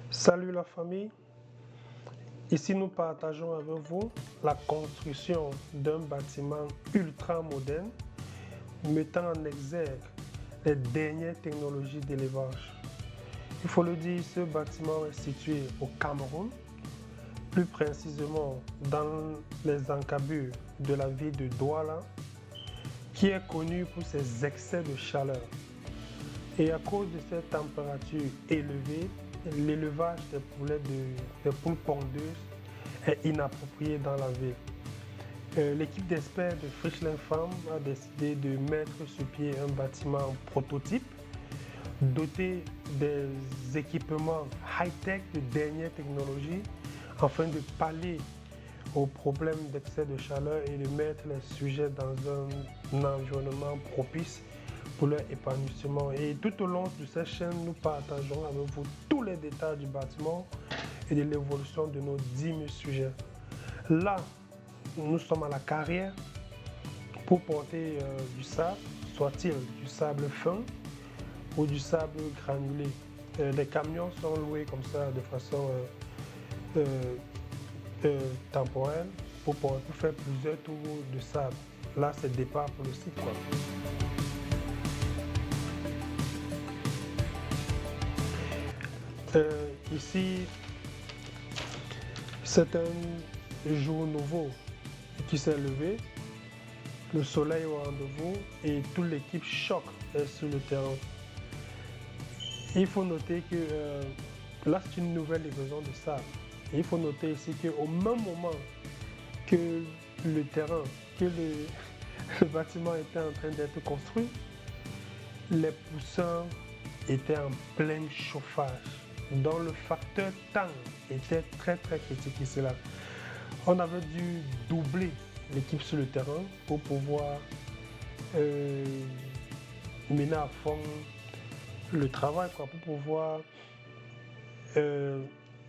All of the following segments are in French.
Salut la famille, ici nous partageons avec vous la construction d'un bâtiment ultra moderne mettant en exergue les dernières technologies d'élevage. Il faut le dire, ce bâtiment est situé au Cameroun, plus précisément dans les encablures de la ville de Douala, qui est connue pour ses excès de chaleur. Et à cause de cette température élevée, l'élevage des poules pondeuses est inapproprié dans la ville. L'équipe d'experts de Frischling Farm a décidé de mettre sur pied un bâtiment prototype doté des équipements high-tech de dernière technologie afin de pallier aux problèmes d'excès de chaleur et de mettre les sujets dans un environnement propice pour leur épanouissement. Et tout au long de cette chaîne, nous partagerons avec vous tous les détails du bâtiment et de l'évolution de nos 10 000 sujets. Là, nous sommes à la carrière pour porter du sable, soit-il du sable fin ou du sable granulé. Les camions sont loués comme ça de façon temporelle pour faire plusieurs tours de sable. Là, c'est le départ pour le site, quoi. Ici, c'est un jour nouveau qui s'est levé, le soleil au rendez-vous et toute l'équipe choc est sur le terrain. Il faut noter que là, c'est une nouvelle livraison de sable. Et il faut noter ici qu'au même moment que le terrain, que le bâtiment était en train d'être construit, les poussins étaient en plein chauffage, dont le facteur temps était très critique ici là. On avait dû doubler l'équipe sur le terrain pour pouvoir mener à fond le travail, quoi, pour pouvoir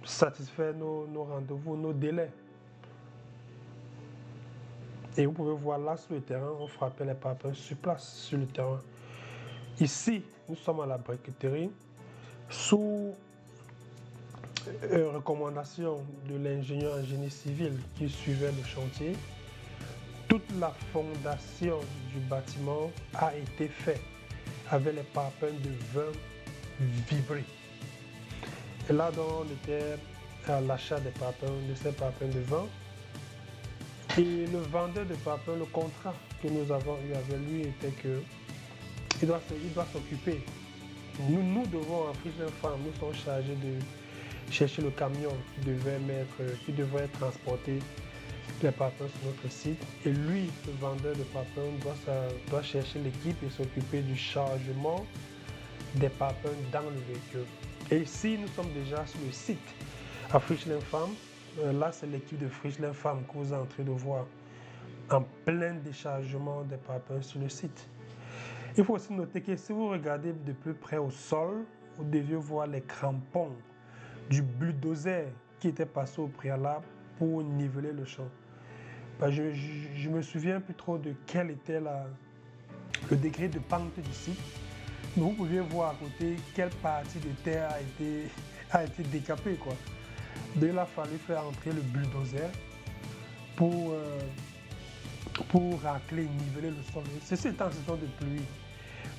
satisfaire nos rendez-vous, nos délais. Et vous pouvez voir là sur le terrain, on frappait les parpaings sur place, sur le terrain. Ici, nous sommes à la briqueterie, sous recommandation de l'ingénieur en génie civil qui suivait le chantier. Toute la fondation du bâtiment a été faite avec les parpaings de vin vibrés. Et là, donc, on était à l'achat des parpaings, de ces parpaings de vin. Et le vendeur de parpaings, le contrat que nous avons eu avec lui était que il doit s'occuper. Nous devons, en Frischling Farm, nous sommes chargés de chercher le camion qui devrait transporter les parpaings sur notre site. Et lui, le vendeur de parpaings, doit chercher l'équipe et s'occuper du chargement des parpaings dans le véhicule. Et ici, nous sommes déjà sur le site à Frischling Farm. Là, c'est l'équipe de Frischling Farm que vous êtes en train de voir en plein déchargement des parpaings sur le site. Il faut aussi noter que si vous regardez de plus près au sol, vous deviez voir les crampons du bulldozer qui était passé au préalable pour niveler le champ. Je me souviens plus trop de quel était le degré de pente du site. Mais vous pouviez voir à côté quelle partie de terre a été décapée, quoi. Donc il a fallu faire entrer le bulldozer pour racler, niveler le sol. Ceci est en saison de pluie.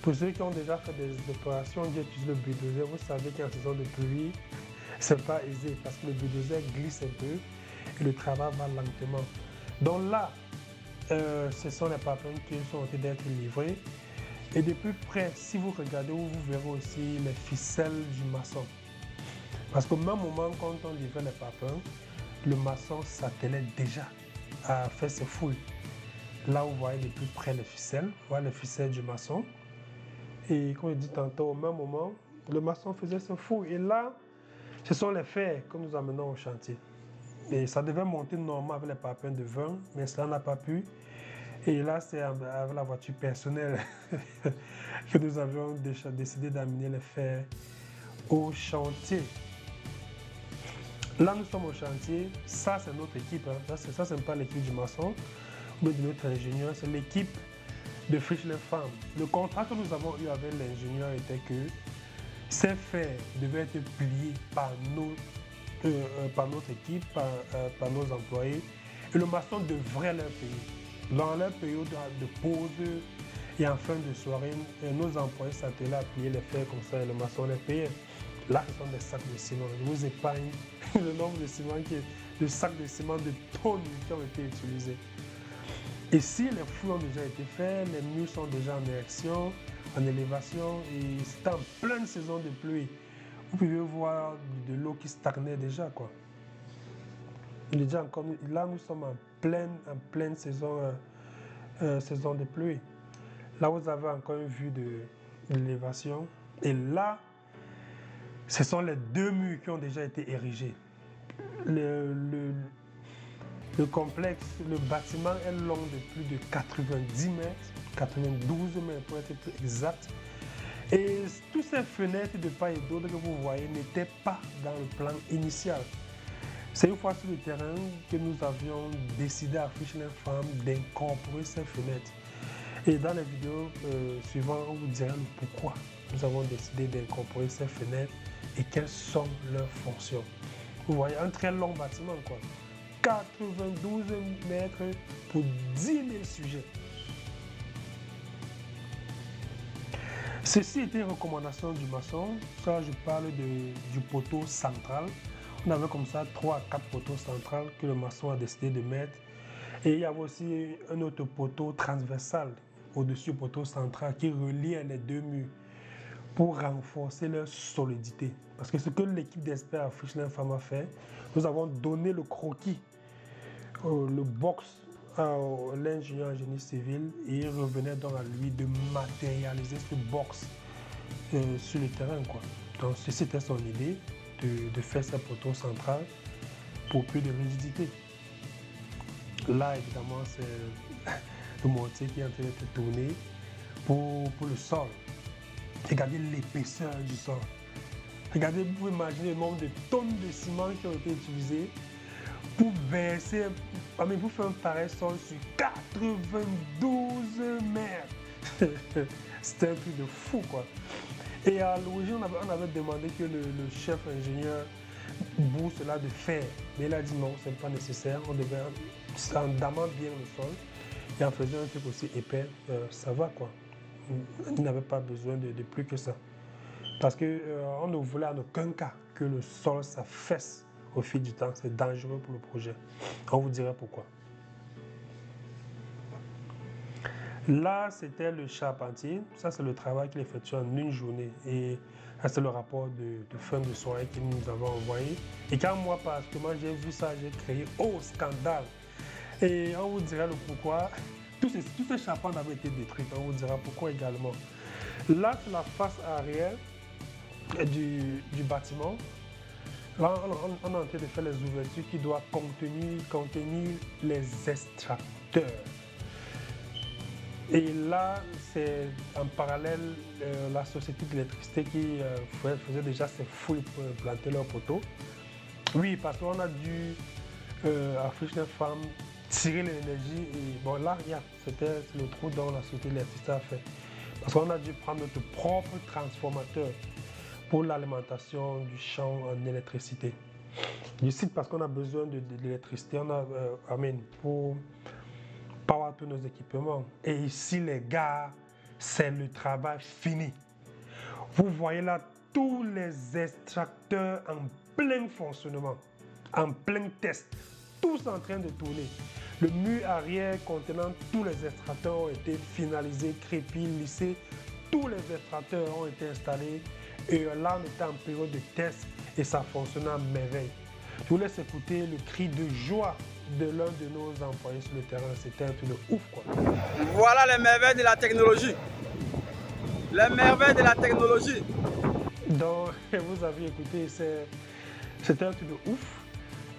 Pour ceux qui ont déjà fait des opérations qui utilisent le bulldozer, vous savez qu'en saison de pluie, c'est pas aisé parce que le bulldozer glisse un peu et le travail va lentement. Donc là, ce sont les parpaings qui sont en train d'être livrés. Et de plus près, si vous regardez, vous verrez aussi les ficelles du maçon. Parce qu'au même moment, quand on livrait les parpaings, le maçon s'attelait déjà à faire ses fouilles. Là, vous voyez de plus près les ficelles, voilà les ficelles du maçon. Et comme je dis tantôt, au même moment, le maçon faisait ses fouilles. Et là, ce sont les fers que nous amenons au chantier. Et ça devait monter normalement avec les parpaings de vin, mais cela n'a pas pu. Et là, c'est avec la voiture personnelle que nous avions décidé d'amener les fers au chantier. Là, nous sommes au chantier. Ça, c'est notre équipe. Hein. Ça, ce n'est pas l'équipe du maçon ou de notre ingénieur. C'est l'équipe de Frischling Farm. Le contrat que nous avons eu avec l'ingénieur était que Ces fers devaient être pliés par notre équipe, par nos employés, et le maçon devrait leur payer. Dans leur période de pause et en fin de soirée, nos employés s'attelaient à plier les fers comme ça et le maçon les payait. Là, ce sont des sacs de ciment. Je vous épargne le nombre de sacs de ciment de tonnes qui ont été utilisés. Et si les fouilles ont déjà été faites, les murs sont déjà en érection, en élévation, et c'est en pleine saison de pluie. Vous pouvez voir de l'eau qui stagnait déjà, quoi. Déjà encore, là, nous sommes en pleine saison, saison de pluie. Là, vous avez encore une vue de l'élévation. Et là, ce sont les deux murs qui ont déjà été érigés. Le complexe, le bâtiment est long de plus de 90 mètres, 92 mètres pour être plus exact. Et toutes ces fenêtres de part et d'autre que vous voyez n'étaient pas dans le plan initial. C'est une fois sur le terrain que nous avions décidé à Fischler Farm d'incorporer ces fenêtres. Et dans les vidéos suivantes, on vous dira le pourquoi nous avons décidé d'incorporer ces fenêtres et quelles sont leurs fonctions. Vous voyez, un très long bâtiment, quoi. 92 mètres pour 10 000 sujets. Ceci était une recommandation du maçon. Ça, je parle du poteau central. On avait comme ça 3 à 4 poteaux centrales que le maçon a décidé de mettre. Et il y avait aussi un autre poteau transversal au-dessus du poteau central qui reliait les deux murs pour renforcer leur solidité. Parce que ce que l'équipe d'experts à Fischler Farm a fait, nous avons donné le croquis, le box à l'ingénieur en génie civil et il revenait donc à lui de matérialiser ce box sur le terrain, quoi. Donc c'était son idée de faire ce poteau central pour plus de rigidité. Là évidemment c'est le mortier qui est en train d'être tourné pour le sol. Regardez l'épaisseur du sol. Regardez, vous pouvez imaginer le nombre de tonnes de ciment qui ont été utilisées pour verser, pour faire un pareil sol sur 92 mètres. C'était un truc de fou, quoi. Et à l'origine, on avait demandé que le chef ingénieur boue cela de fer. Mais il a dit non, ce n'est pas nécessaire. On devait, en damant bien le sol et en faisant un truc aussi épais, ça va, quoi. Il n'avait pas besoin de plus que ça. Parce qu'on ne voulait en aucun cas que le sol s'affaisse au fil du temps. C'est dangereux pour le projet. On vous dira pourquoi. Là, c'était le charpentier. Ça, c'est le travail qu'il effectue en une journée. Et ça, c'est le rapport de fin de soirée que nous avons envoyé. Et quand moi, particulièrement, j'ai vu ça, j'ai créé « Oh, scandale !» Et on vous dira le pourquoi. Tous ces charpentes avaient été détruites. On vous dira pourquoi également. Là, c'est la face arrière du bâtiment. Là, on est en train de faire les ouvertures qui doivent contenir les extracteurs. Et là, c'est en parallèle la société d'électricité qui faisait déjà ses fouilles pour implanter leurs poteaux. Oui, parce qu'on a dû, à Fischler Farm, tirer l'énergie. Et bon, là, c'était le trou dont la société d'électricité a fait. Parce qu'on a dû prendre notre propre transformateur pour l'alimentation du champ en électricité. Du site, parce qu'on a besoin de l'électricité, on a, pour power tous nos équipements. Et ici, les gars, c'est le travail fini. Vous voyez là tous les extracteurs en plein fonctionnement, en plein test, tous en train de tourner. Le mur arrière contenant tous les extracteurs ont été finalisés, crépis, lissés. Tous les extracteurs ont été installés. Et là, on était en période de test et ça fonctionnait à merveille. Je vous laisse écouter le cri de joie de l'un de nos employés sur le terrain. C'était un truc de ouf, quoi. Voilà les merveilles de la technologie. Les merveilles de la technologie. Donc, vous avez écouté, c'était un truc de ouf.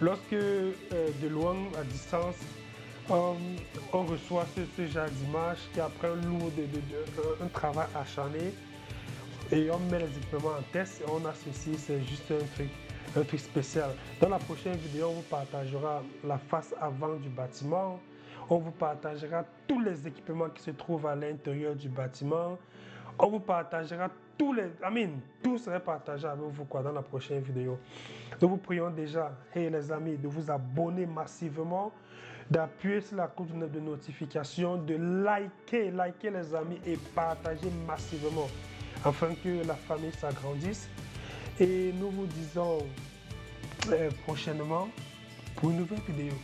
Lorsque de loin, à distance, on reçoit ce genre d'image qui après un travail acharné et on met les équipements en test et on a ceci, c'est juste un truc spécial. Dans la prochaine vidéo, on vous partagera la face avant du bâtiment, on vous partagera tous les équipements qui se trouvent à l'intérieur du bâtiment, on vous partagera tout serait partagé avec vous dans la prochaine vidéo. Nous vous prions déjà, les amis, de vous abonner massivement, d'appuyer sur la cloche de notification, de liker les amis et partager massivement afin que la famille s'agrandisse. Et nous vous disons prochainement pour une nouvelle vidéo.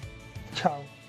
Ciao!